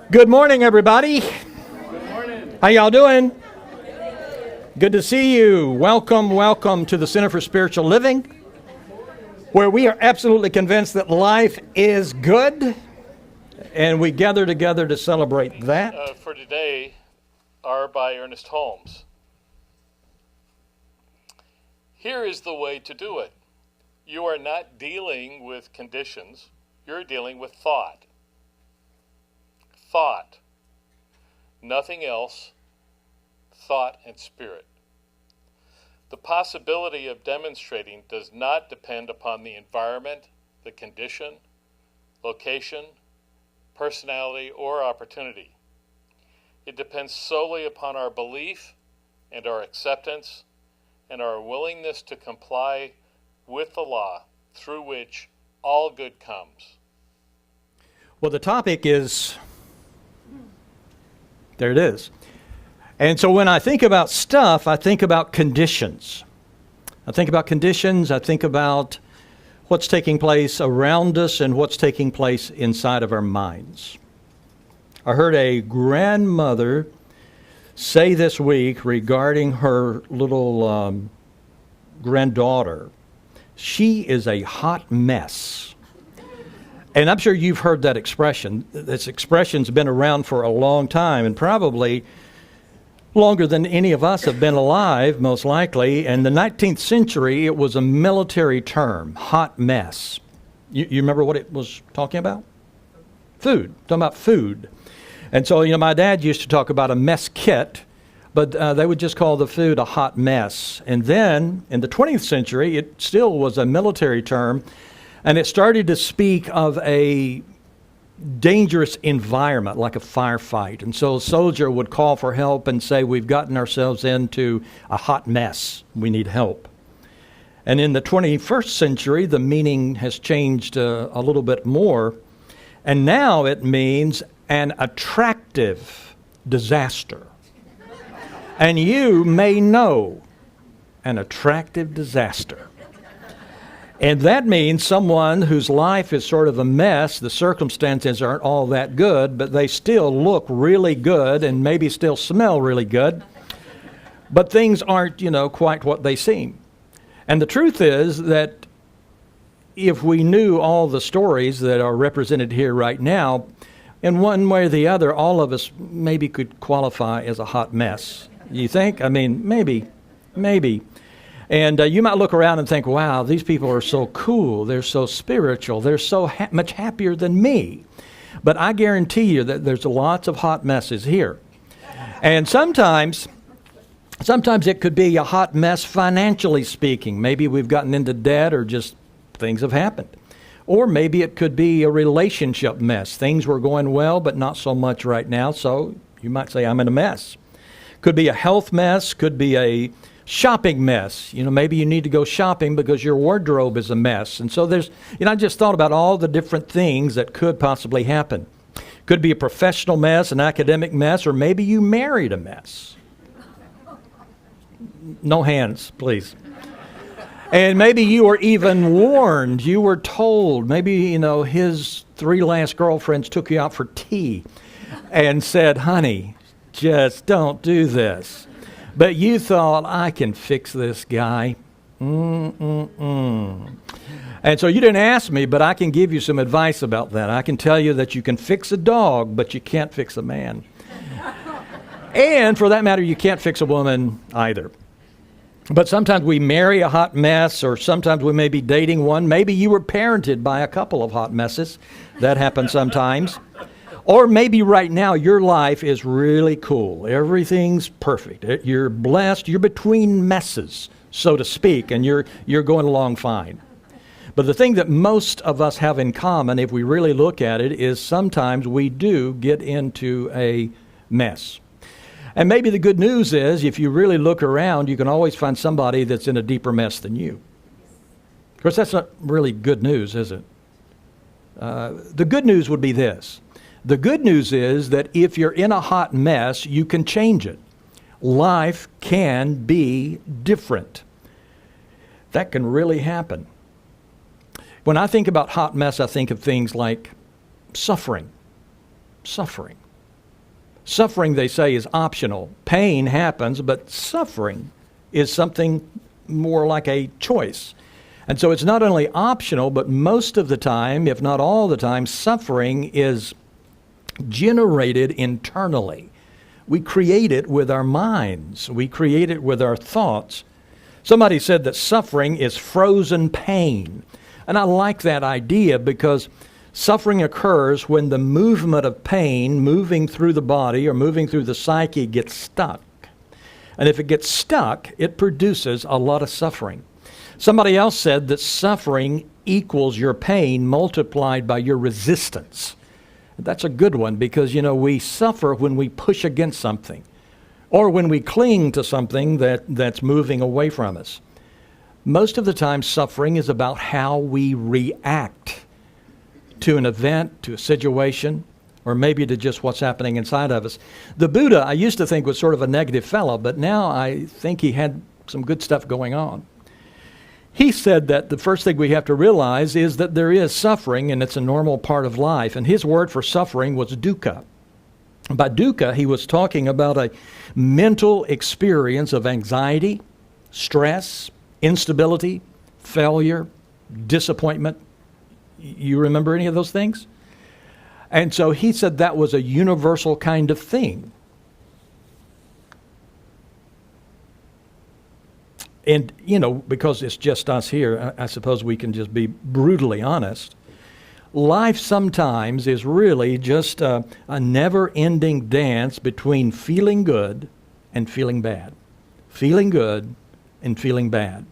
Good morning, everybody. Good morning. How y'all doing? Good to see you. Welcome to the Center for Spiritual Living, where we are absolutely convinced that life is good, and we gather together to celebrate that. For today are by Ernest Holmes. Here is the way to do it. You are not dealing with conditions. You're dealing with thought. Thought. Nothing else. Thought and spirit. The possibility of demonstrating does not depend upon the environment, the condition, location, personality, or opportunity. It depends solely upon our belief and our acceptance and our willingness to comply with the law through which all good comes. Well, the topic is, there it is. And so when I think about stuff, I think about conditions. I think about what's taking place around us and what's taking place inside of our minds. I heard a grandmother say this week regarding her little granddaughter, she is a hot mess. And I'm sure you've heard that expression. This expression's been around for a long time, and probably longer than any of us have been alive, most likely. In the 19th century, it was a military term, hot mess. You remember what it was talking about? Food, talking about food. And so, my dad used to talk about a mess kit, but they would just call the food a hot mess. And then, in the 20th century, it still was a military term, and it started to speak of a dangerous environment, like a firefight. And so a soldier would call for help and say, we've gotten ourselves into a hot mess. We need help. And in the 21st century, the meaning has changed a little bit more. And now it means an attractive disaster. And you may know an attractive disaster. And that means someone whose life is sort of a mess. The circumstances aren't all that good, but they still look really good and maybe still smell really good. But things aren't, quite what they seem. And the truth is that if we knew all the stories that are represented here right now, in one way or the other, all of us maybe could qualify as a hot mess. You think? I mean, maybe. And you might look around and think, wow, these people are so cool. They're so spiritual. They're so much happier than me. But I guarantee you that there's lots of hot messes here. And sometimes it could be a hot mess financially speaking. Maybe we've gotten into debt or just things have happened. Or maybe it could be a relationship mess. Things were going well, but not so much right now. So you might say, I'm in a mess. Could be a health mess. Could be a shopping mess. Maybe you need to go shopping because your wardrobe is a mess. And so there's, I just thought about all the different things that could possibly happen. Could be a professional mess, an academic mess, or maybe you married a mess. No hands, please. And maybe you were even warned, you were told, maybe, his 3 last girlfriends took you out for tea and said, honey, just don't do this. But you thought, I can fix this guy. And so you didn't ask me, but I can give you some advice about that. I can tell you that you can fix a dog, but you can't fix a man. And for that matter, you can't fix a woman either. But sometimes we marry a hot mess, or sometimes we may be dating one. Maybe you were parented by a couple of hot messes. That happens sometimes. Or maybe right now your life is really cool. Everything's perfect. You're blessed. You're between messes, so to speak, and you're going along fine. But the thing that most of us have in common, if we really look at it, is sometimes we do get into a mess. And maybe the good news is, if you really look around, you can always find somebody that's in a deeper mess than you. Of course, that's not really good news, is it? The good news would be this. The good news is that if you're in a hot mess, you can change it. Life can be different. That can really happen. When I think about hot mess, I think of things like suffering. Suffering, they say, is optional. Pain happens, but suffering is something more like a choice. And so it's not only optional, but most of the time, if not all the time, suffering is generated internally. We create it with our minds. We create it with our thoughts. Somebody said that suffering is frozen pain. And I like that idea because suffering occurs when the movement of pain moving through the body or moving through the psyche gets stuck. And if it gets stuck, it produces a lot of suffering. Somebody else said that suffering equals your pain multiplied by your resistance. That's a good one because, we suffer when we push against something or when we cling to something that's moving away from us. Most of the time, suffering is about how we react to an event, to a situation, or maybe to just what's happening inside of us. The Buddha, I used to think was sort of a negative fellow, but now I think he had some good stuff going on. He said that the first thing we have to realize is that there is suffering and it's a normal part of life. And his word for suffering was dukkha. By dukkha, he was talking about a mental experience of anxiety, stress, instability, failure, disappointment. You remember any of those things? And so he said that was a universal kind of thing. And, because it's just us here, I suppose we can just be brutally honest. Life sometimes is really just a never-ending dance between feeling good and feeling bad. Feeling good and feeling bad.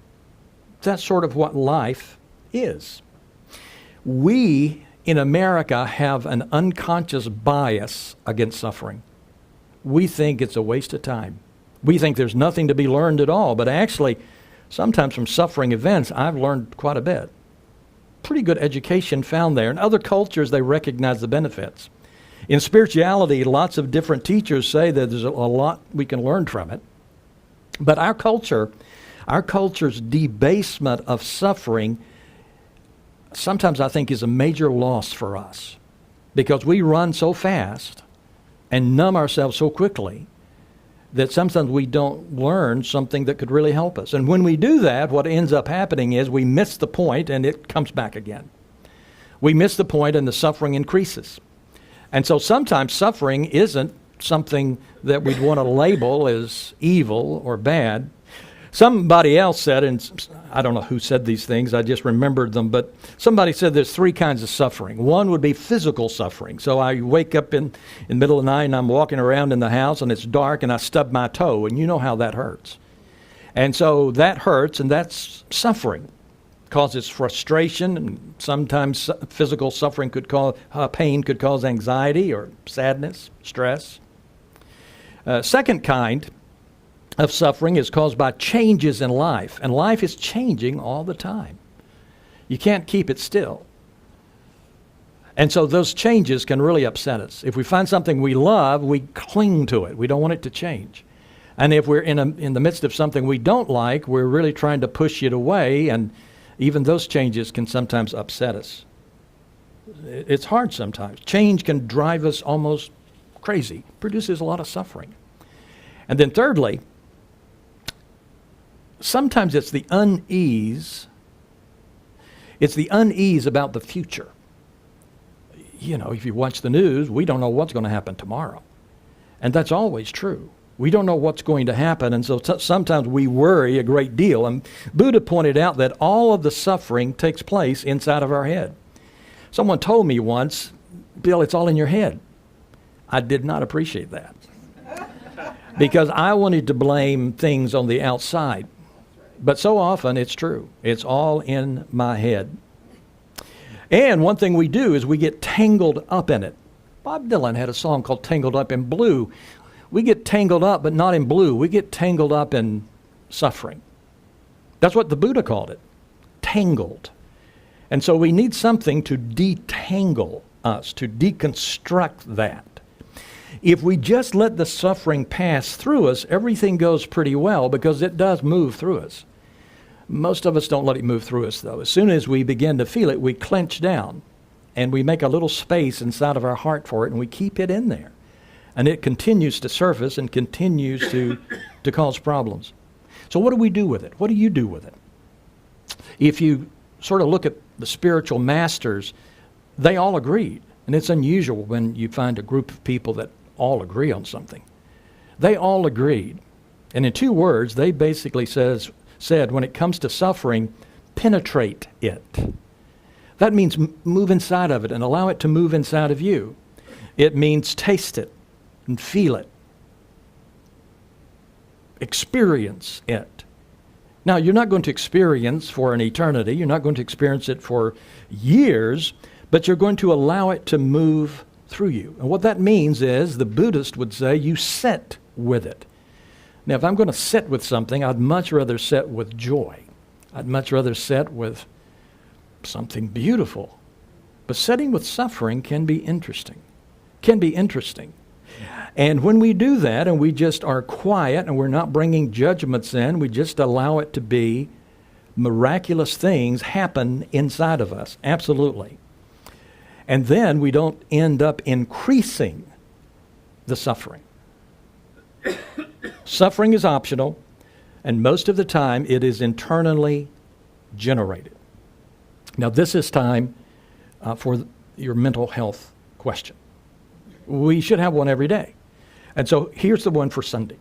That's sort of what life is. We in America have an unconscious bias against suffering. We think it's a waste of time. We think there's nothing to be learned at all, but actually, sometimes from suffering events, I've learned quite a bit. Pretty good education found there. In other cultures, they recognize the benefits. In spirituality, lots of different teachers say that there's a lot we can learn from it. But our culture's debasement of suffering sometimes I think is a major loss for us because we run so fast and numb ourselves so quickly that sometimes we don't learn something that could really help us. And when we do that, what ends up happening is we miss the point and it comes back again. We miss the point and the suffering increases. And so sometimes suffering isn't something that we'd want to label as evil or bad. Somebody else said, and I don't know who said these things, I just remembered them, but somebody said there's three kinds of suffering. One would be physical suffering. So I wake up in the middle of the night and I'm walking around in the house and it's dark and I stub my toe, and you know how that hurts. And so that hurts, and that's suffering. Causes frustration, and sometimes physical suffering could cause, pain could cause anxiety or sadness, stress. Second kind of suffering is caused by changes in life, and life is changing all the time. You can't keep it still. And so those changes can really upset us. If we find something we love, we cling to it. We don't want it to change. And if we're in the midst of something we don't like, we're really trying to push it away, and even those changes can sometimes upset us. It's hard sometimes. Change can drive us almost crazy, produces a lot of suffering. And then thirdly, sometimes it's the unease. It's the unease about the future. If you watch the news, we don't know what's going to happen tomorrow. And that's always true. We don't know what's going to happen, and so sometimes we worry a great deal. And Buddha pointed out that all of the suffering takes place inside of our head. Someone told me once, Bill, it's all in your head. I did not appreciate that because I wanted to blame things on the outside. But so often it's true. It's all in my head. And one thing we do is we get tangled up in it. Bob Dylan had a song called Tangled Up in Blue. We get tangled up, but not in blue. We get tangled up in suffering. That's what the Buddha called it, tangled. And so we need something to detangle us, to deconstruct that. If we just let the suffering pass through us, everything goes pretty well because it does move through us. Most of us don't let it move through us, though. As soon as we begin to feel it, we clench down and we make a little space inside of our heart for it and we keep it in there. And it continues to surface and continues to cause problems. So what do we do with it? What do you do with it? If you sort of look at the spiritual masters, they all agreed. And it's unusual when you find a group of people that all agree on something. They all agreed. And in 2 words, they basically said, when it comes to suffering, penetrate it. That means move inside of it and allow it to move inside of you. It means taste it and feel it. Experience it. Now, you're not going to experience for an eternity. You're not going to experience it for years, but you're going to allow it to move through you. And what that means is, the Buddhist would say, you sit with it. Now, if I'm going to sit with something, I'd much rather sit with joy. I'd much rather sit with something beautiful. But sitting with suffering can be interesting. And when we do that and we just are quiet and we're not bringing judgments in, we just allow it to be, miraculous things happen inside of us. Absolutely. And then we don't end up increasing the suffering. Suffering is optional, and most of the time it is internally generated. Now, this is time for your mental health question. We should have one every day. And so here's the one for Sunday.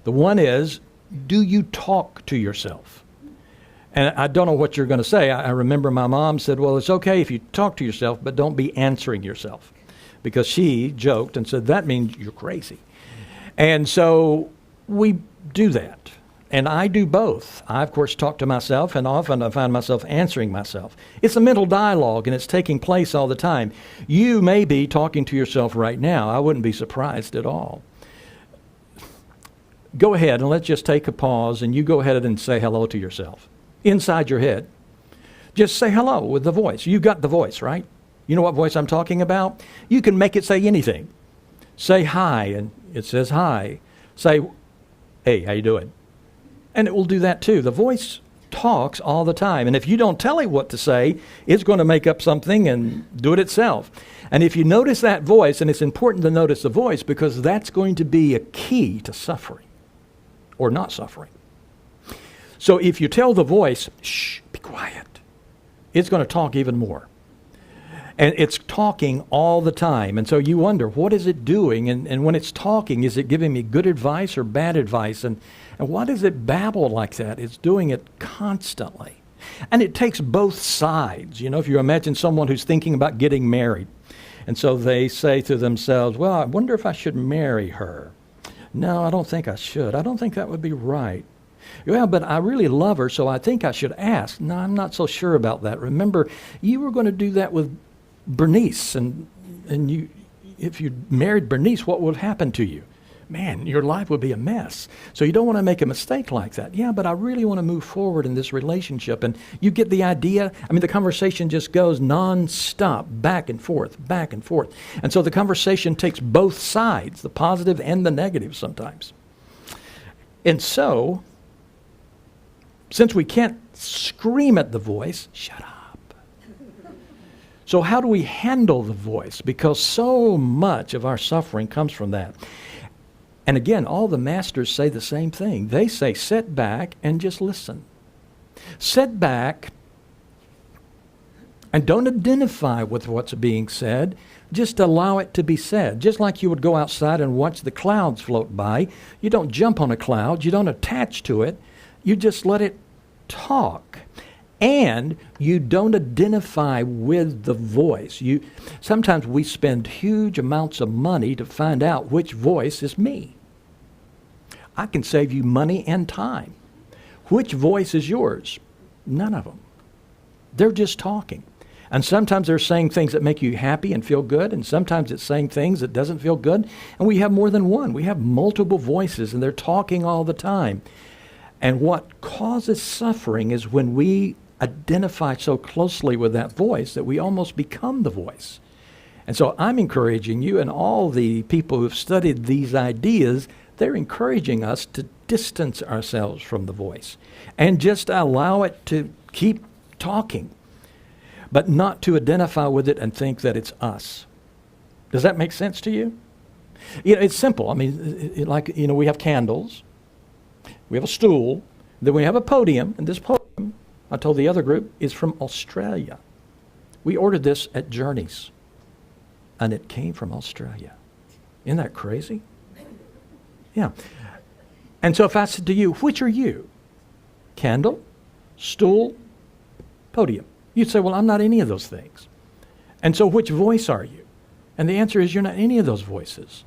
The one is, do you talk to yourself? And I don't know what you're going to say. I remember my mom said, well, it's okay if you talk to yourself, but don't be answering yourself. Because she joked and said, that means you're crazy. And so we do that. And I do both. I, of course, talk to myself, and often I find myself answering myself. It's a mental dialogue, and it's taking place all the time. You may be talking to yourself right now. I wouldn't be surprised at all. Go ahead, and let's just take a pause, and you go ahead and say hello to yourself. Inside your head. Just say hello with the voice. You got the voice, right? You know what voice I'm talking about? You can make it say anything. Say hi, and it says hi. Say, hey, how you doing? And it will do that too. The voice talks all the time. And if you don't tell it what to say, it's going to make up something and do it itself. And if you notice that voice, and it's important to notice the voice because that's going to be a key to suffering or not suffering. So if you tell the voice, shh, be quiet, it's going to talk even more. And it's talking all the time. And so you wonder, what is it doing? And when it's talking, is it giving me good advice or bad advice? And why does it babble like that? It's doing it constantly. And it takes both sides. You know, if you imagine someone who's thinking about getting married. And so they say to themselves, well, I wonder if I should marry her. No, I don't think I should. I don't think that would be right. Well, but I really love her, so I think I should ask. No, I'm not so sure about that. Remember, you were going to do that with Bernice, and you, if you married Bernice, what would happen to you? Man, your life would be a mess. So you don't want to make a mistake like that. Yeah, but I really want to move forward in this relationship. And you get the idea. I mean, the conversation just goes nonstop, back and forth, back and forth. And so the conversation takes both sides, the positive and the negative sometimes. And so, since we can't scream at the voice, shut up. So how do we handle the voice? Because so much of our suffering comes from that. And again, all the masters say the same thing. They say, sit back and just listen. Sit back and don't identify with what's being said. Just allow it to be said. Just like you would go outside and watch the clouds float by. You don't jump on a cloud. You don't attach to it. You just let it talk. And you don't identify with the voice. Sometimes we spend huge amounts of money to find out which voice is me. I can save you money and time. Which voice is yours? None of them. They're just talking. And sometimes they're saying things that make you happy and feel good, and sometimes it's saying things that doesn't feel good. And we have more than one. We have multiple voices, and they're talking all the time. And what causes suffering is when we identify so closely with that voice that we almost become the voice. And so I'm encouraging you, and all the people who've studied these ideas, they're encouraging us to distance ourselves from the voice and just allow it to keep talking, but not to identify with it and think that it's us. Does that make sense to you? It's simple. I mean, we have candles, we have a stool, then we have a podium, and this podium, I told the other group, is from Australia. We ordered this at Journeys, and it came from Australia. Isn't that crazy? Yeah. And so if I said to you, which are you? Candle, stool, podium. You'd say, well, I'm not any of those things. And so which voice are you? And the answer is you're not any of those voices.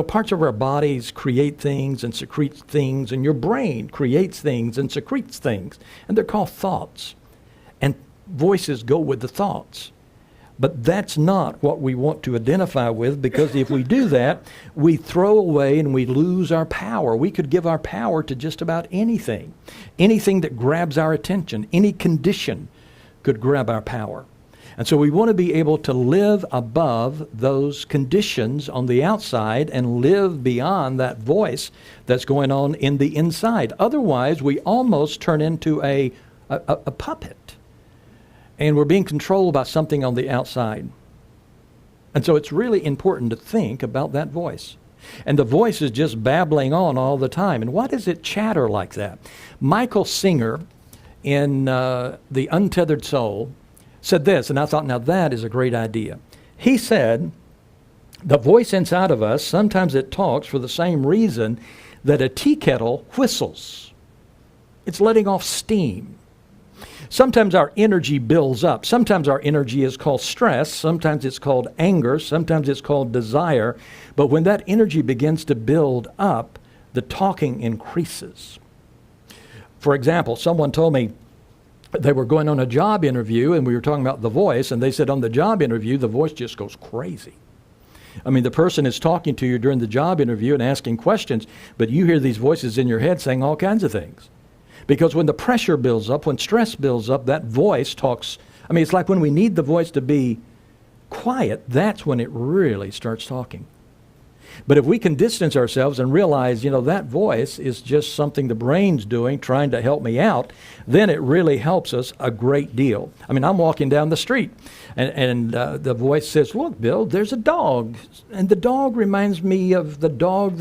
Parts of our bodies create things and secrete things, and your brain creates things and secretes things. And they're called thoughts. And voices go with the thoughts. But that's not what we want to identify with, because if we do that, we throw away and we lose our power. We could give our power to just about anything. Anything that grabs our attention, any condition could grab our power. And so we want to be able to live above those conditions on the outside and live beyond that voice that's going on in the inside. Otherwise, we almost turn into a puppet. And we're being controlled by something on the outside. And so it's really important to think about that voice. And the voice is just babbling on all the time. And why does it chatter like that? Michael Singer, in The Untethered Soul, said this, and I thought, now that is a great idea. He said, the voice inside of us, sometimes it talks for the same reason that a tea kettle whistles. It's letting off steam. Sometimes our energy builds up. Sometimes our energy is called stress. Sometimes it's called anger. Sometimes it's called desire. But when that energy begins to build up, the talking increases. For example, someone told me they were going on a job interview, and we were talking about the voice, and they said on the job interview, the voice just goes crazy. I mean, the person is talking to you during the job interview and asking questions, but you hear these voices in your head saying all kinds of things. Because when the pressure builds up, when stress builds up, that voice talks. I mean, it's like when we need the voice to be quiet, that's when it really starts talking. But if we can distance ourselves and realize, that voice is just something the brain's doing, trying to help me out, then it really helps us a great deal. I mean, I'm walking down the street, and the voice says, look, Bill, there's a dog. And the dog reminds me of the dog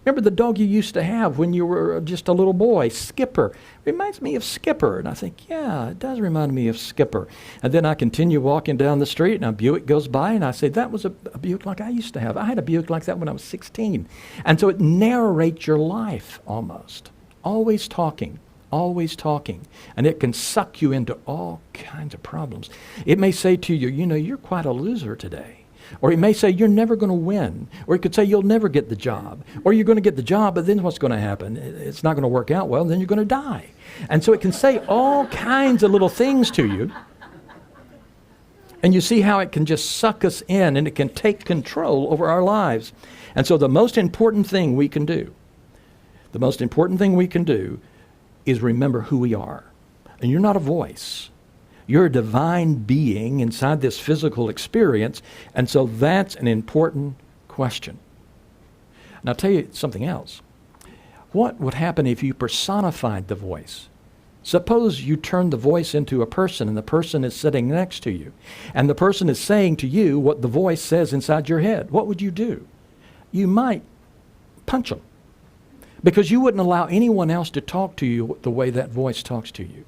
remember the dog you used to have when you were just a little boy, Skipper. Reminds me of Skipper. And I think, yeah, it does remind me of Skipper. And then I continue walking down the street, and a Buick goes by, and I say, that was a Buick like I used to have. I had a Buick like that when I was 16. And so it narrates your life almost. Always talking. And it can suck you into all kinds of problems. It may say to you, you're quite a loser today. Or it may say you're never going to win. Or it could say you'll never get the job. Or you're going to get the job, but then what's going to happen? It's not going to work out well, and then you're going to die. And so it can say all kinds of little things to you. And you see how it can just suck us in, and it can take control over our lives. And so the most important thing we can do is remember who we are. And you're not a voice. You're a divine being inside this physical experience. And so that's an important question. And I'll tell you something else. What would happen if you personified the voice? Suppose you turn the voice into a person, and the person is sitting next to you, and the person is saying to you what the voice says inside your head. What would you do? You might punch them, because you wouldn't allow anyone else to talk to you the way that voice talks to you.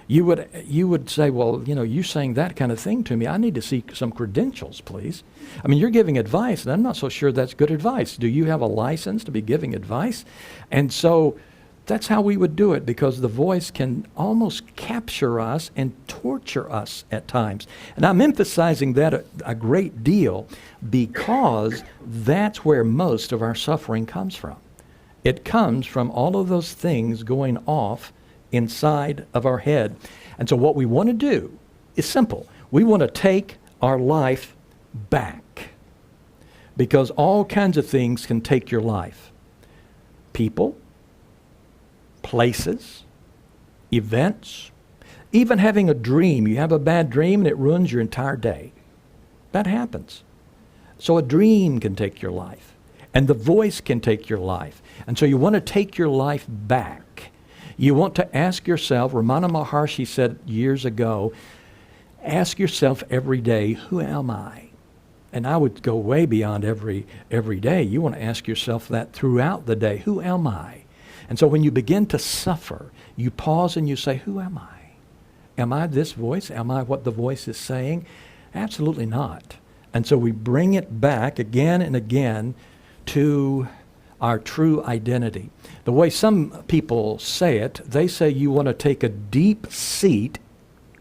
You would say, well, you saying that kind of thing to me, I need to see some credentials, please. I mean, you're giving advice, and I'm not so sure that's good advice. Do you have a license to be giving advice? And so that's how we would do it, because the voice can almost capture us and torture us at times. And I'm emphasizing that a great deal because that's where most of our suffering comes from. It comes from all of those things going off inside of our head. And so what we want to do is simple. We want to take our life back, because all kinds of things can take your life. People, places, events, even having a dream. You have a bad dream and it ruins your entire day. That happens. So a dream can take your life, and the voice can take your life. And so you want to take your life back. You want to ask yourself, Ramana Maharshi said years ago, ask yourself every day, who am I? And I would go way beyond every day. You want to ask yourself that throughout the day. Who am I? And so when you begin to suffer, you pause and you say, who am I? Am I this voice? Am I what the voice is saying? Absolutely not. And so we bring it back again and again to our true identity. The way some people say it, they say you want to take a deep seat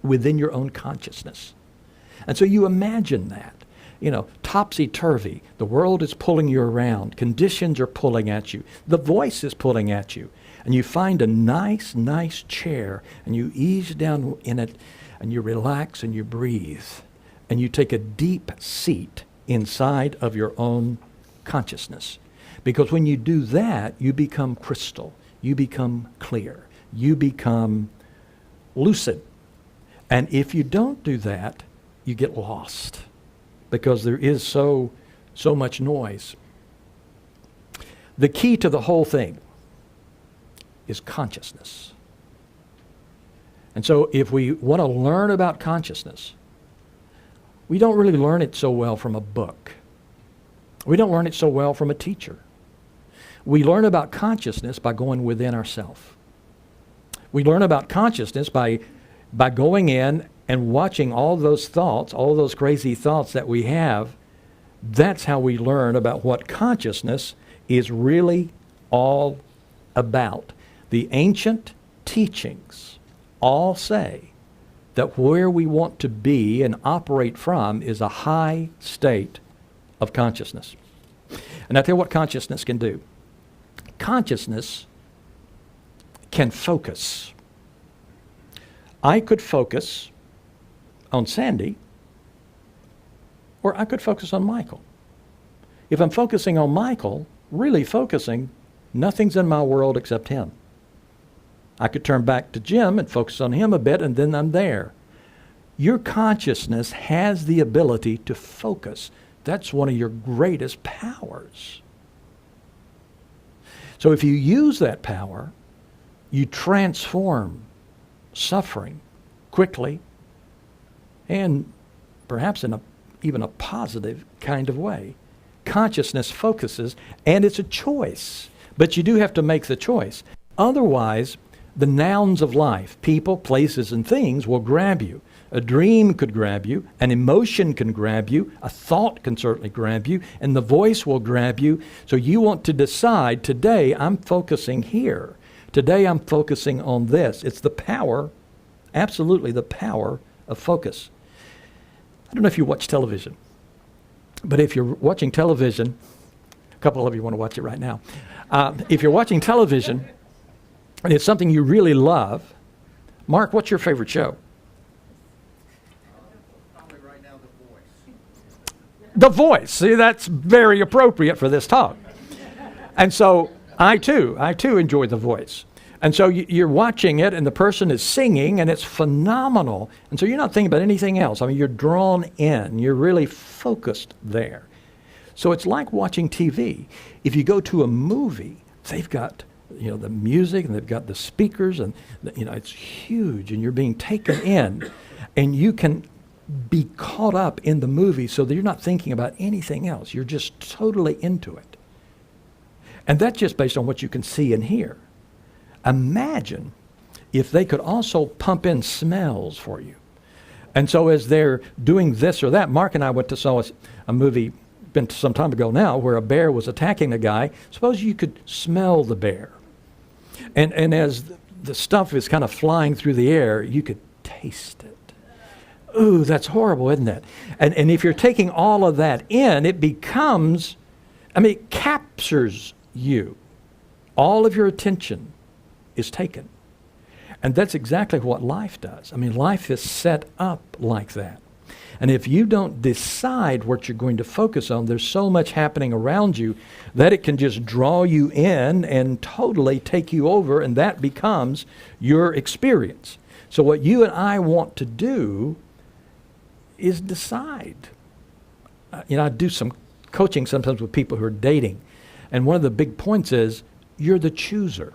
within your own consciousness. And so you imagine that. Topsy-turvy. The world is pulling you around. Conditions are pulling at you. The voice is pulling at you. And you find a nice chair, and you ease down in it, and you relax, and you breathe. And you take a deep seat inside of your own consciousness. Because when you do that, you become crystal. You become clear. You become lucid. And if you don't do that, you get lost. Because there is so much noise. The key to the whole thing is consciousness. And so if we want to learn about consciousness, we don't really learn it so well from a book. We don't learn it so well from a teacher. We learn about consciousness by going within ourselves. We learn about consciousness by going in and watching all those thoughts, all those crazy thoughts that we have. That's how we learn about what consciousness is really all about. The ancient teachings all say that where we want to be and operate from is a high state of consciousness. And I tell you what consciousness can do. Consciousness can focus. I could focus on Sandy, or I could focus on Michael. If I'm focusing on Michael, really focusing, nothing's in my world except him. I could turn back to Jim and focus on him a bit, and then I'm there. Your consciousness has the ability to focus. That's one of your greatest powers. So if you use that power, you transform suffering quickly and perhaps in even a positive kind of way. Consciousness focuses, and it's a choice. But you do have to make the choice. Otherwise, the nouns of life, people, places, and things will grab you. A dream could grab you, an emotion can grab you, a thought can certainly grab you, and the voice will grab you. So you want to decide, today I'm focusing here. Today I'm focusing on this. It's the power, absolutely the power of focus. I don't know if you watch television, but if you're watching television, a couple of you want to watch it right now. If you're watching television, and it's something you really love, Mark, what's your favorite show? Probably right now, The Voice. The Voice. See, that's very appropriate for this talk. And so I too enjoy The Voice. And so you're watching it, and the person is singing, and it's phenomenal. And so you're not thinking about anything else. I mean, you're drawn in. You're really focused there. So it's like watching TV. If you go to a movie, they've got the music, and they've got the speakers, and it's huge, and you're being taken in, and you can be caught up in the movie so that you're not thinking about anything else. You're just totally into it. And that's just based on what you can see and hear. Imagine if they could also pump in smells for you. And so as they're doing this or that, Mark and I went to saw a movie, been some time ago now, where a bear was attacking a guy. Suppose you could smell the bear. And as the stuff is kind of flying through the air, you could taste it. Ooh, that's horrible, isn't it? And if you're taking all of that in, it becomes, it captures you. All of your attention is taken. And that's exactly what life does. Life is set up like that. And if you don't decide what you're going to focus on, there's so much happening around you that it can just draw you in and totally take you over, and that becomes your experience. So what you and I want to do is decide. I do some coaching sometimes with people who are dating, and one of the big points is you're the chooser.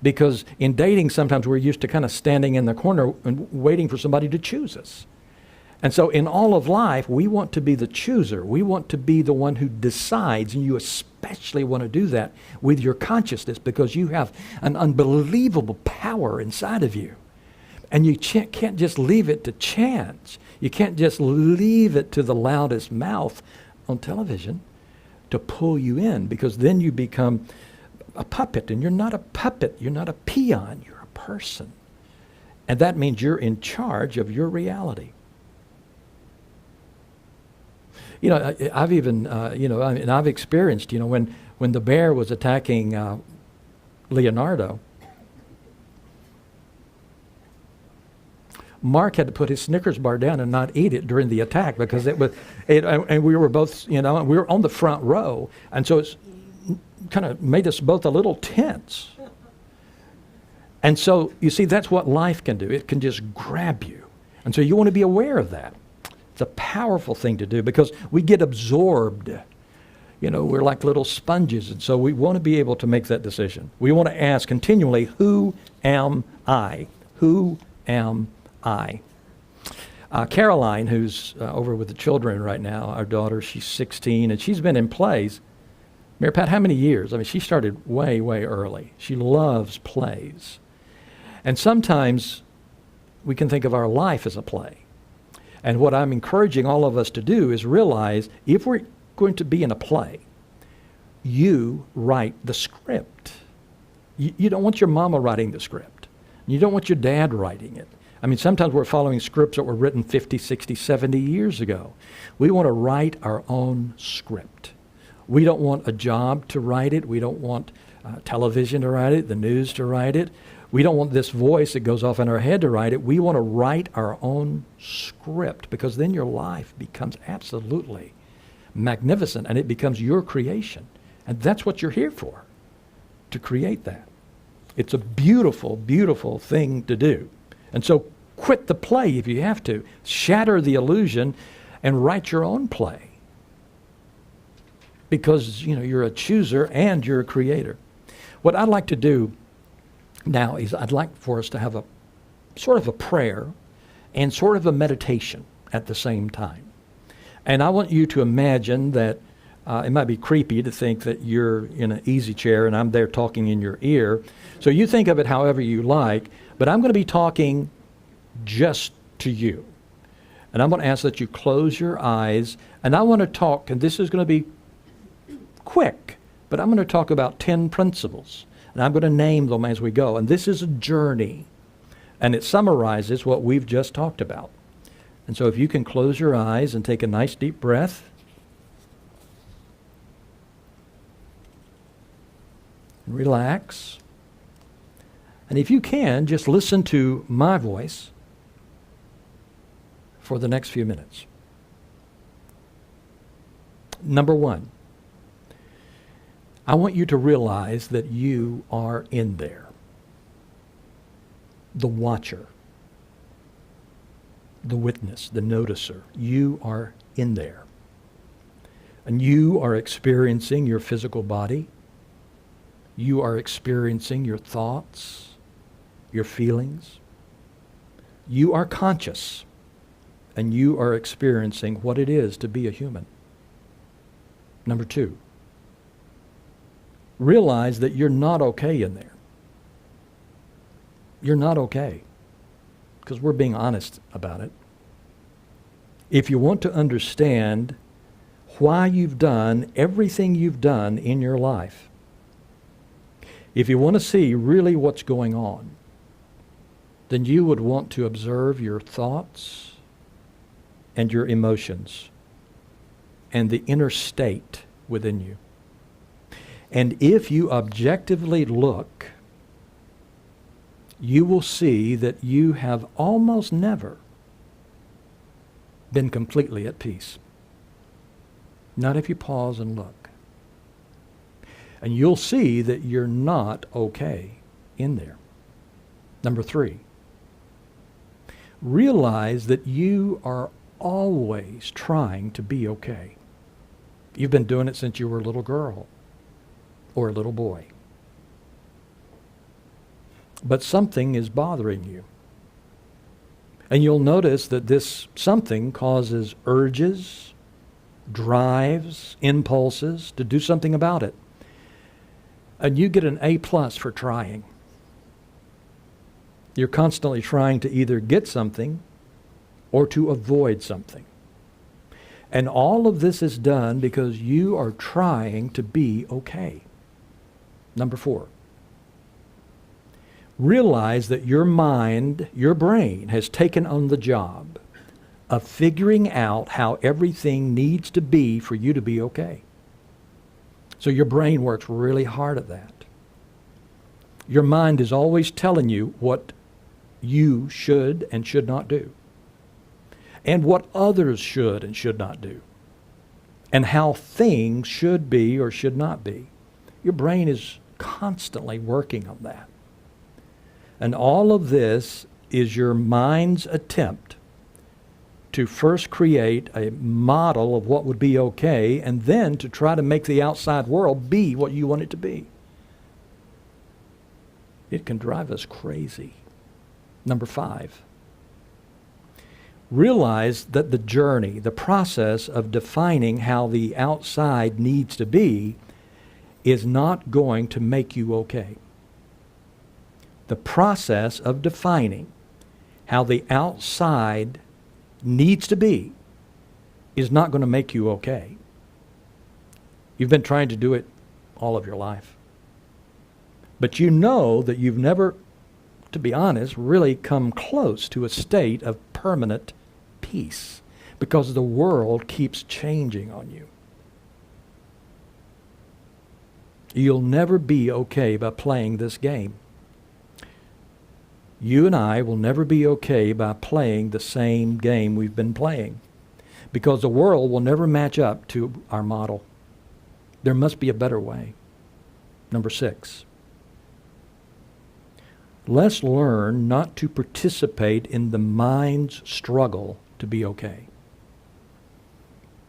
Because in dating, sometimes we're used to kind of standing in the corner and waiting for somebody to choose us. And so in all of life, we want to be the chooser. We want to be the one who decides, and you especially want to do that with your consciousness because you have an unbelievable power inside of you. And you can't just leave it to chance. You can't just leave it to the loudest mouth on television to pull you in, because then you become a puppet, and you're not a puppet. You're not a peon. You're a person. And that means you're in charge of your reality. You know, I've even, and I've experienced, when the bear was attacking Leonardo, Mark had to put his Snickers bar down and not eat it during the attack because and we were both, we were on the front row, and so it's kind of made us both a little tense. And so, you see, that's what life can do. It can just grab you. And so you want to be aware of that. It's a powerful thing to do because we get absorbed. We're like little sponges, and so we want to be able to make that decision. We want to ask continually, who am I? Who am I? Caroline, who's over with the children right now, our daughter, she's 16, and she's been in plays. Mary Pat, how many years? I mean, she started way, way early. She loves plays. And sometimes we can think of our life as a play. And what I'm encouraging all of us to do is realize if we're going to be in a play, you write the script. You don't want your mama writing the script. You don't want your dad writing it. I mean, sometimes we're following scripts that were written 50, 60, 70 years ago. We want to write our own script. We don't want a job to write it. We don't want television to write it, the news to write it. We don't want this voice that goes off in our head to write it. We want to write our own script, because then your life becomes absolutely magnificent and it becomes your creation. And that's what you're here for, to create that. It's a beautiful, beautiful thing to do. And so quit the play if you have to. Shatter the illusion and write your own play. Because, you're a chooser and you're a creator. What I'd like to do now is I'd like for us to have a sort of a prayer and sort of a meditation at the same time. And I want you to imagine that it might be creepy to think that you're in an easy chair and I'm there talking in your ear. So you think of it however you like, but I'm going to be talking just to you. And I'm going to ask that you close your eyes, and I want to talk, and this is going to be quick, but I'm going to talk about 10 principles. And I'm going to name them as we go. And this is a journey. And it summarizes what we've just talked about. And so if you can close your eyes and take a nice deep breath. Relax. And if you can, just listen to my voice for the next few minutes. Number one, I want you to realize that you are in there. The watcher, the witness, the noticer. You are in there. And you are experiencing your physical body. You are experiencing your thoughts, your feelings. You are conscious. And you are experiencing what it is to be a human. Number two, realize that you're not okay in there. You're not okay, because we're being honest about it. If you want to understand why you've done everything you've done in your life, if you want to see really what's going on, then you would want to observe your thoughts and your emotions and the inner state within you. And if you objectively look, you will see that you have almost never been completely at peace. Not if you pause and look. And you'll see that you're not okay in there. Number three, realize that you are always trying to be okay. You've been doing it since you were a little girl or a little boy. But something is bothering you. And you'll notice that this something causes urges, drives, impulses to do something about it. And you get an A+ for trying. You're constantly trying to either get something or to avoid something. And all of this is done because you are trying to be okay. Number 4. Realize that your mind, your brain, has taken on the job of figuring out how everything needs to be for you to be okay. So your brain works really hard at that. Your mind is always telling you what you should and should not do, and what others should and should not do, and how things should be or should not be. Your brain is constantly working on that. And all of this is your mind's attempt to first create a model of what would be okay, and then to try to make the outside world be what you want it to be. It can drive us crazy. Number 5. Realize that the journey, the process of defining how the outside needs to be, is not going to make you okay. The process of defining how the outside needs to be is not going to make you okay. You've been trying to do it all of your life. But you know that you've never, to be honest, really come close to a state of permanent peace, because the world keeps changing on you. You'll never be okay by playing this game. You and I will never be okay by playing the same game we've been playing, because the world will never match up to our model. There must be a better way. Number 6. Let's learn not to participate in the mind's struggle to be okay.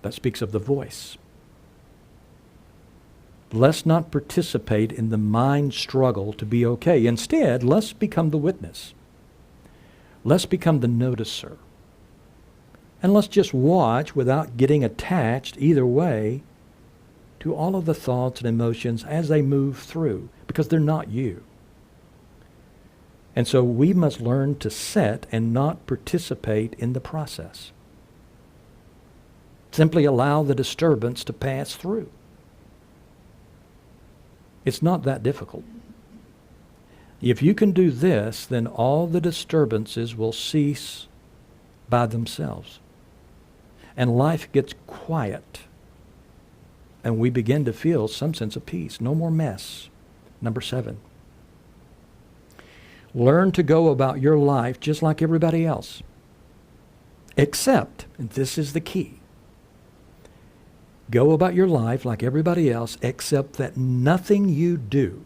That speaks of the voice. Let's not participate in the mind's struggle to be okay. Instead, let's become the witness. Let's become the noticer. And let's just watch without getting attached either way to all of the thoughts and emotions as they move through, because they're not you. And so we must learn to sit and not participate in the process. Simply allow the disturbance to pass through. It's not that difficult. If you can do this, then all the disturbances will cease by themselves. And life gets quiet. And we begin to feel some sense of peace. No more mess. Number 7. Learn to go about your life just like everybody else. Except, and this is the key, go about your life like everybody else, except that nothing you do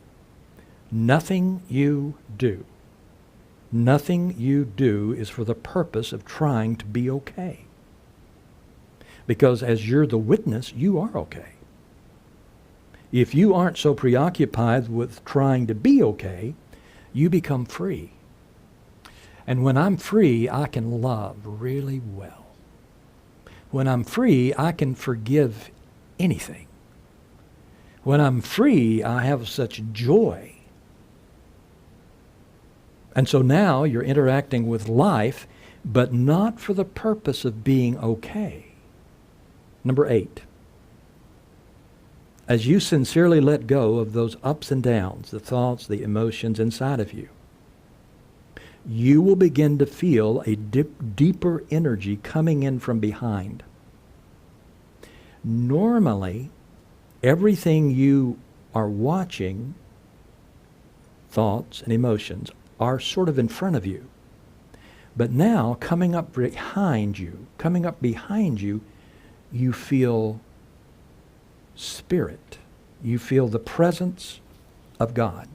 is for the purpose of trying to be okay. Because as you're the witness, you are okay. If you aren't so preoccupied with trying to be okay, you become free. And when I'm free, I can love really well. When I'm free, I can forgive anything. When I'm free, I have such joy. And so now you're interacting with life, but not for the purpose of being okay. Number 8. As you sincerely let go of those ups and downs, the thoughts, the emotions inside of you, you will begin to feel a deeper energy coming in from behind. Normally, everything you are watching, thoughts and emotions, are sort of in front of you. But now, coming up behind you, you feel Spirit. You feel the presence of God.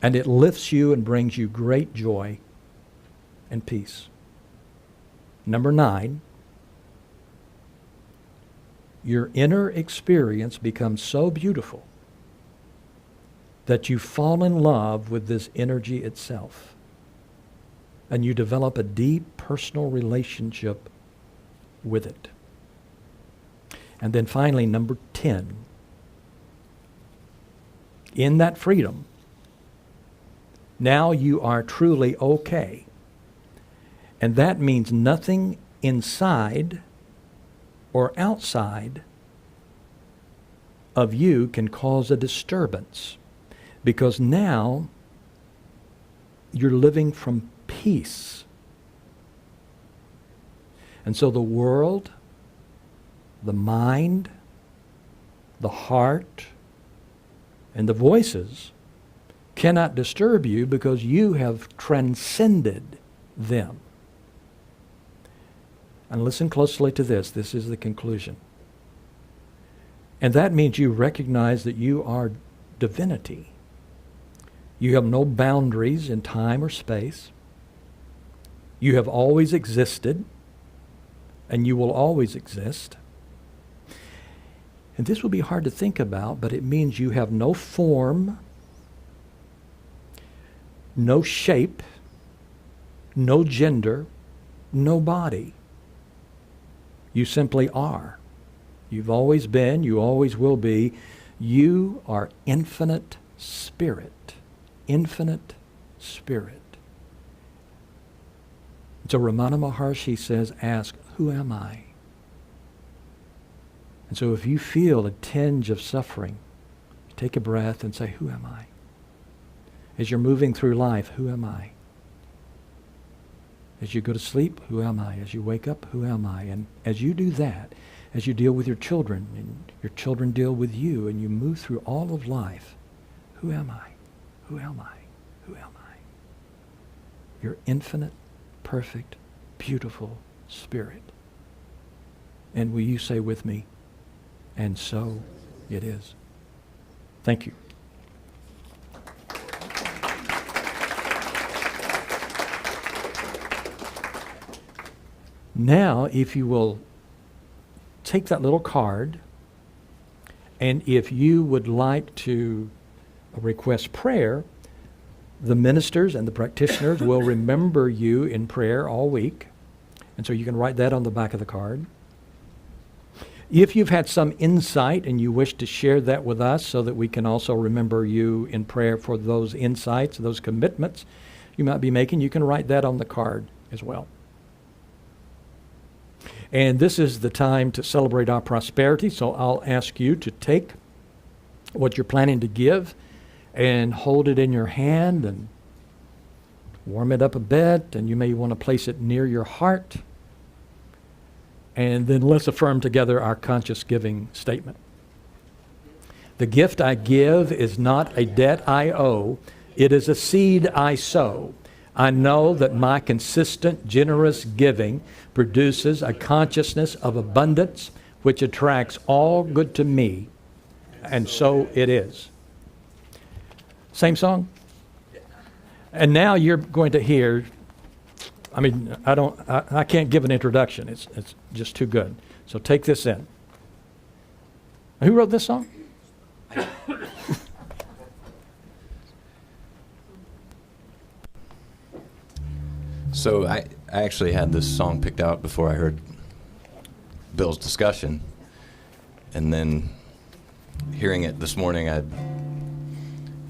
And it lifts you and brings you great joy and peace. Number 9, your inner experience becomes so beautiful that you fall in love with this energy itself. and you develop a deep personal relationship with it. And then finally, number 10, in that freedom, now you are truly okay. And that means nothing inside or outside of you can cause a disturbance, because now you're living from peace. And so the world, the mind, the heart, and the voices cannot disturb you because you have transcended them. And listen closely to this. This is the conclusion. And that means you recognize that you are divinity. You have no boundaries in time or space. You have always existed, and you will always exist. And this will be hard to think about, but it means you have no form, no shape, no gender, no body. You simply are. You've always been, you always will be. You are infinite spirit. Infinite spirit. So Ramana Maharshi says, ask, who am I? And so if you feel a tinge of suffering, take a breath and say, who am I? As you're moving through life, who am I? As you go to sleep, who am I? As you wake up, who am I? And as you do that, as you deal with your children, and your children deal with you, and you move through all of life, who am I? Who am I? Who am I? Your infinite, perfect, beautiful spirit. And will you say with me, and so it is. Thank you. Now, if you will take that little card, and if you would like to request prayer, the ministers and the practitioners will remember you in prayer all week. And so you can write that on the back of the card. If you've had some insight and you wish to share that with us so that we can also remember you in prayer for those insights, those commitments you might be making, you can write that on the card as well. And this is the time to celebrate our prosperity, so I'll ask you to take what you're planning to give and hold it in your hand and warm it up a bit, and you may want to place it near your heart. And then let's affirm together our conscious giving statement. The gift I give is not a debt I owe. It is a seed I sow. I know that my consistent, generous giving produces a consciousness of abundance which attracts all good to me. And so it is. Same song? And now you're going to hear, I can't give an introduction. It's just too good. So take this in. Who wrote this song? So I actually had this song picked out before I heard Bill's discussion. And then hearing it this morning, it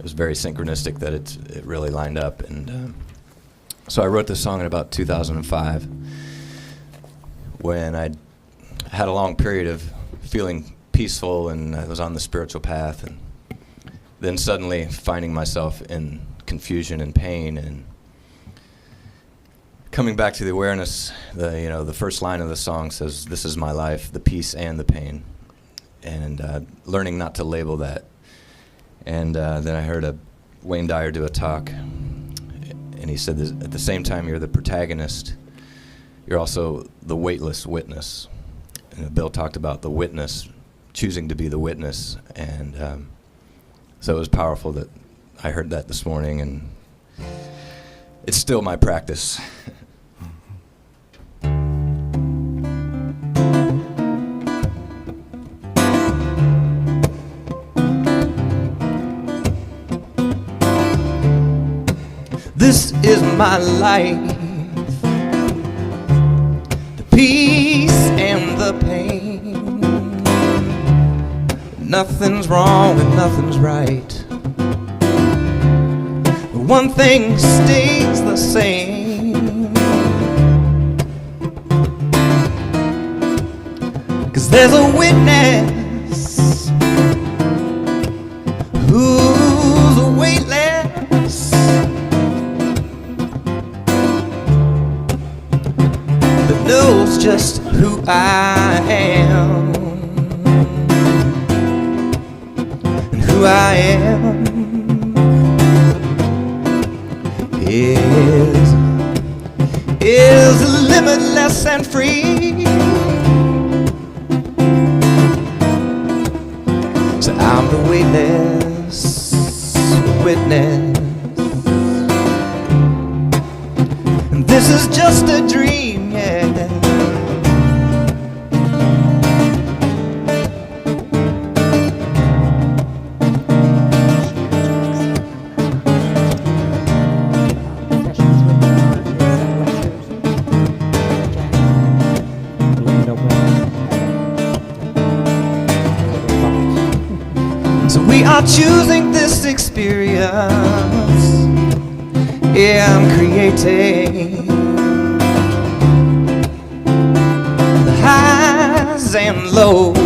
was very synchronistic that it really lined up. And so I wrote this song in about 2005 when I had a long period of feeling peaceful and I was on the spiritual path, and then suddenly finding myself in confusion and pain, and coming back to the awareness. The first line of the song says, "This is my life, the peace and the pain," and learning not to label that. And then I heard Wayne Dyer do a talk, and he said that at the same time you're the protagonist, you're also the weightless witness. And Bill talked about the witness, choosing to be the witness, and so it was powerful that I heard that this morning, and it's still my practice. This is my life, the pain. Nothing's wrong and nothing's right. One thing stays the same. 'Cause there's a witness who's weightless, that knows just who I am. And who I am is limitless and free. So I'm the weightless witness, and this is just a dream, yeah. So we are choosing this experience. Yeah, I'm creating the highs and lows,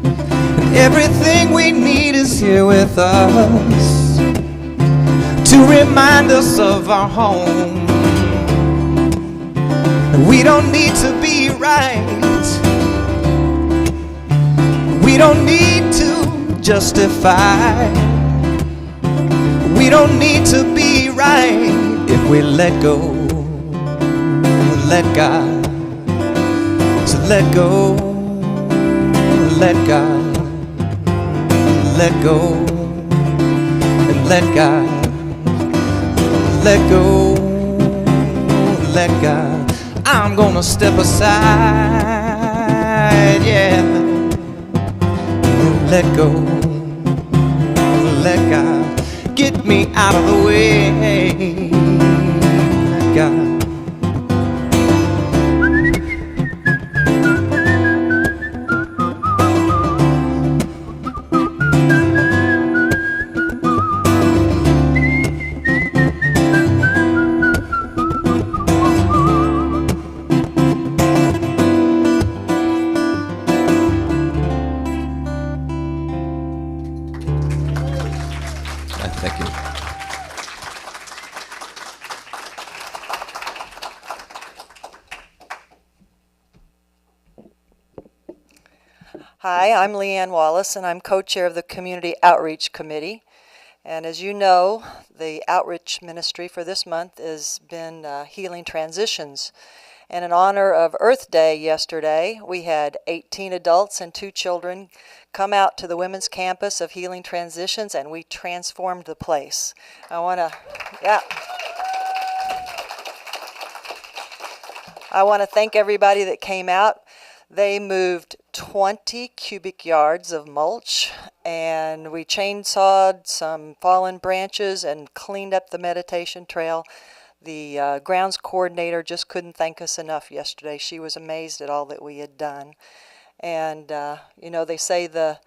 and everything we need is here with us to remind us of our home. We don't need to be right. We don't need to justify. We don't need to be right if we let go, let God. So let go, let God, let go, and let God. Let go, let God. I'm gonna step aside, yeah. Let go, let God. Get me out of the way, let God. Thank you. Hi, I'm Leanne Wallace, and I'm co-chair of the Community Outreach Committee. And as you know, the outreach ministry for this month has been Healing Transitions. And in honor of Earth Day yesterday, we had 18 adults and 2 children come out to the women's campus of Healing Transitions, and we transformed the place. I want to thank everybody that came out. They moved 20 cubic yards of mulch, and we chainsawed some fallen branches and cleaned up the meditation trail. The grounds coordinator just couldn't thank us enough yesterday. She was amazed at all that we had done. And, you know, they say the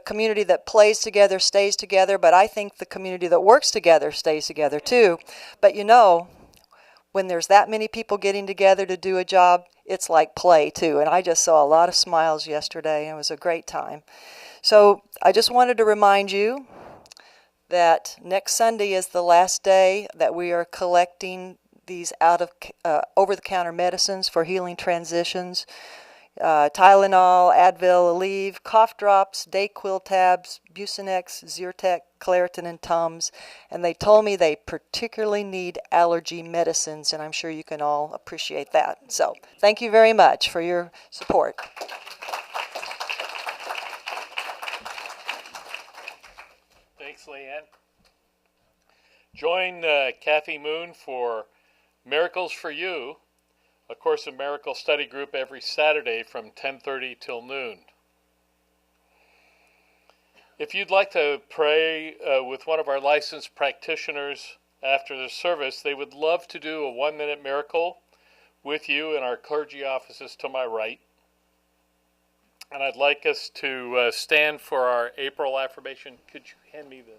community that plays together stays together, but I think the community that works together stays together too. But, you know, when there's that many people getting together to do a job, it's like play too. And I just saw a lot of smiles yesterday, and it was a great time. So I just wanted to remind you that next Sunday is the last day that we are collecting these over-the-counter medicines for healing transitions. Tylenol, Advil, Aleve, cough drops, Dayquil tabs, Bucinex, Zyrtec, Claritin, and Tums. And they told me they particularly need allergy medicines, and I'm sure you can all appreciate that. So thank you very much for your support. Thanks, Leanne. Join Kathy Moon for Miracles for You, a Course in Miracle study group every Saturday from 10:30 till noon. If you'd like to pray with one of our licensed practitioners after the service, they would love to do a 1-minute miracle with you in our clergy offices to my right. And I'd like us to stand for our April affirmation. Could you hand me the...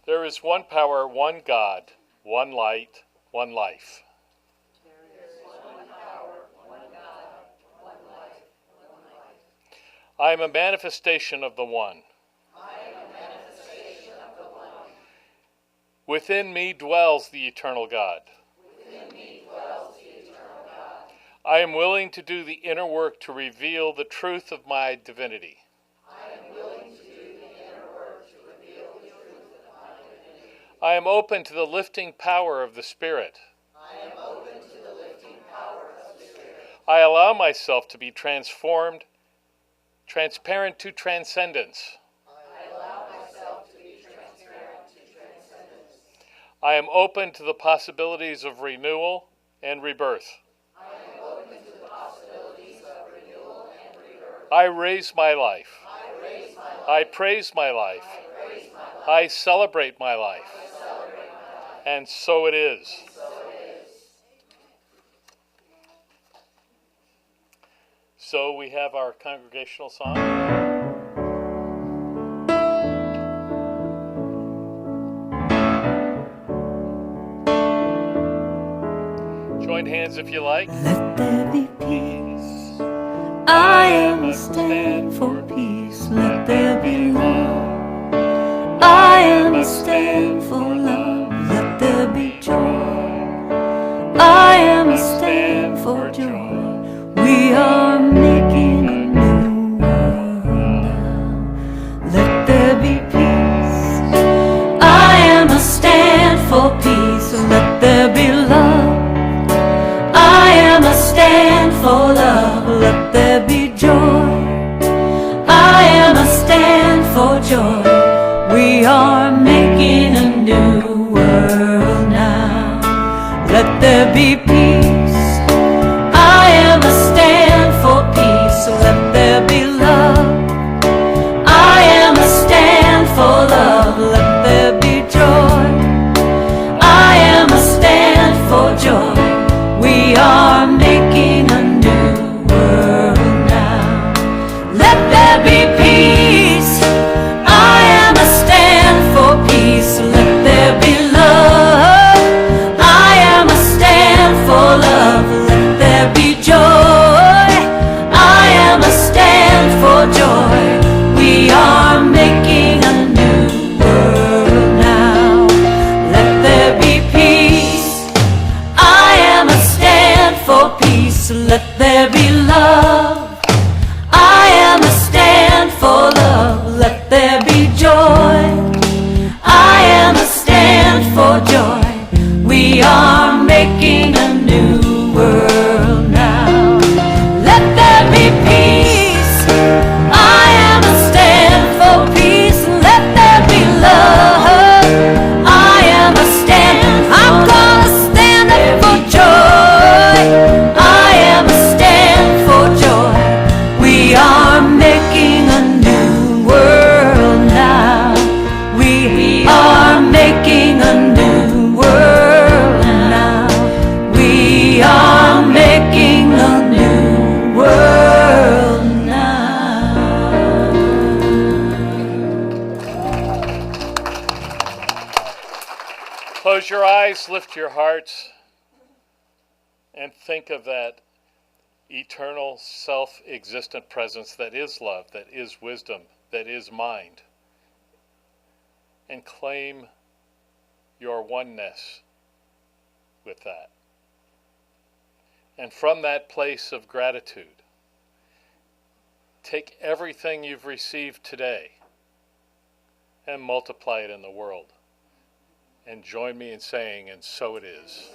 There is one power, one God, one light, one life. I am a manifestation of the One. Within me dwells the eternal God. I am willing to do the inner work to reveal the truth of my divinity. I am open to the lifting power of the Spirit. I allow myself to be transformed, transparent to transcendence. I am open to the possibilities of renewal and rebirth. I raise my life. I praise my life. I celebrate my life. And so it is. So we have our congregational song. Join hands if you like. Let there be peace. I am a stand for peace. Let there be love. I am a stand for love. Let there be joy. I am a stand for joy. We are making a new world now. Let there be peace. I am a stand for peace. Let there be love. I am a stand for love. Let there be joy. I am a stand for joy. We are making a new world now. Let there be peace. I am a stand for peace. Let there be love. I am a stand for love. Let there be joy. I am a stand for joy. We are making a new world now. Let there be peace. I am a stand for peace. Let there be love. I am a stand for love. Let there be joy. I am a stand for joy. We are making a new world now. Let there be peace. I am a stand for peace. Let there be love. I am a stand for love. Let there be joy. I am a stand for joy. We are making a new world now. Let there be peace. I am a stand for peace. Let there be love. I am a stand. I'm gonna stand up for joy. I am a stand for joy. We are making a new world now. We are making a new world now. We are making a new world now. Close your eyes, lift your hearts, and think of that eternal, self-existent presence that is love, that is wisdom, that is mind. And claim your oneness with that. And from that place of gratitude, take everything you've received today and multiply it in the world. And join me in saying, and so it is.